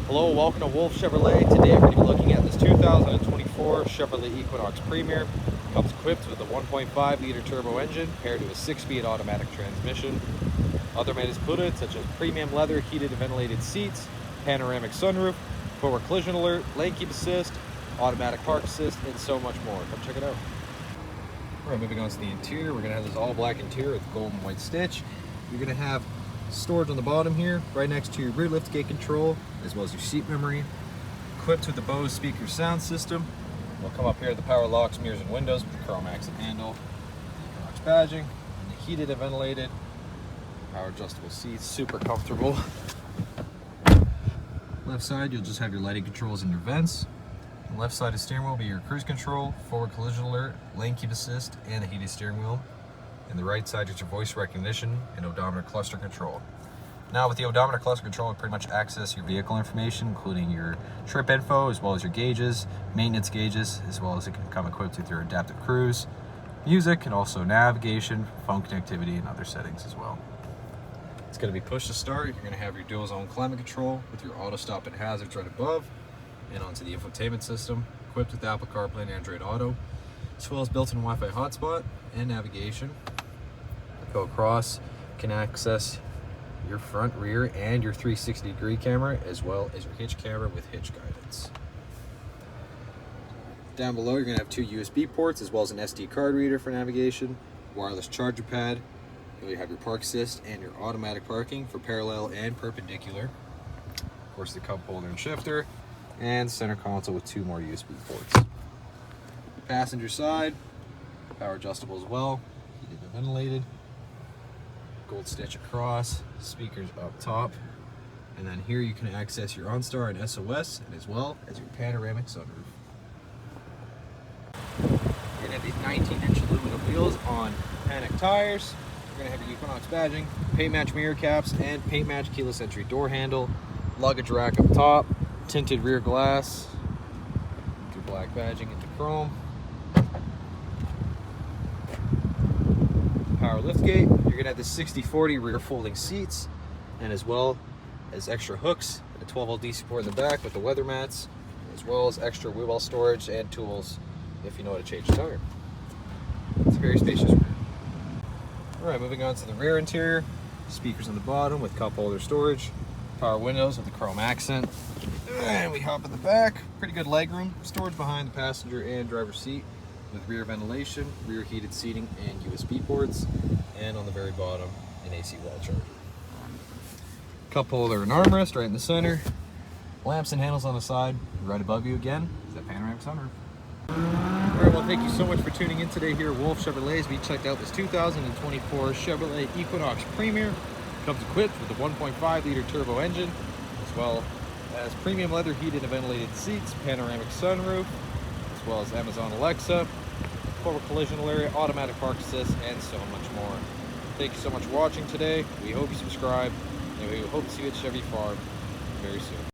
Hello, welcome to Wolfe Chevrolet. Today we're going to be looking at this 2024 Chevrolet Equinox Premier. Comes equipped with a 1.5 liter turbo engine paired to a 6-speed automatic transmission. Other amenities included such as premium leather heated and ventilated seats, panoramic sunroof, forward collision alert, lane keep assist, automatic park assist, and so much more. Come check it out. Alright, moving on to the interior, we're going to have this all black interior with gold and white stitch. You're going to have storage on the bottom here, right next to your rear liftgate control, as well as your seat memory. Equipped with the Bose speaker sound system. We'll come up here to the power locks, mirrors, and windows with the chrome accent handle, the Equinox badging, and the heated and ventilated power adjustable seats, super comfortable. Left side, you'll just have your lighting controls and your vents. On the left side of the steering wheel will be your cruise control, forward collision alert, lane keep assist, and the heated steering wheel. And the right side is your voice recognition and odometer cluster control. Now with the odometer cluster control, you pretty much access your vehicle information, including your trip info, as well as your gauges, maintenance gauges, as well as it can come equipped with your adaptive cruise, music, and also navigation, phone connectivity, and other settings as well. It's going to be push to start. You're going to have your dual zone climate control with your auto stop and hazards right above, and onto the infotainment system, equipped with Apple Carplay and Android Auto, as well as built-in Wi-Fi hotspot and navigation. Go across, can access your front, rear, and your 360-degree camera, as well as your hitch camera with hitch guidance. Down below, you're going to have 2 USB ports, as well as an SD card reader for navigation, wireless charger pad. You have your park assist and your automatic parking for parallel and perpendicular. Of course, the cup holder and shifter, and center console with 2 more USB ports. Passenger side, power adjustable as well, heated and ventilated. Gold stitch across, speakers up top, and then here you can access your OnStar and SOS, and as well as your panoramic sunroof. You're going to have these 19-inch aluminum wheels on panic tires. You're going to have your Equinox badging, paint match mirror caps, and paint match keyless entry door handle, luggage rack up top, tinted rear glass, your black badging into chrome. Power liftgate. You're going to have the 60/40 rear folding seats, and as well as extra hooks and a 12-volt DC port in the back with the weather mats, as well as extra wheel well storage and tools if you know how to change the tire. It's a very spacious rear. Alright, moving on to the rear interior. Speakers on the bottom with cup holder storage, power windows with the chrome accent, and we hop in the back. Pretty good legroom, storage behind the passenger and driver's seat, with rear ventilation, rear heated seating, and USB ports, and on the very bottom, an AC wall charger. Cup holder and armrest right in the center, lamps and handles on the side. Right above you again is that panoramic sunroof. Alright, well, thank you so much for tuning in today here at Wolfe Chevrolet as we checked out this 2024 Chevrolet Equinox Premier. Comes equipped with a 1.5 liter turbo engine, as well as premium leather heated and ventilated seats, panoramic sunroof, as well as Amazon Alexa, forward collision alert, automatic park assist, and so much more. Thank you so much for watching today. We hope you subscribe, and we hope to see you at Chevy Farm very soon.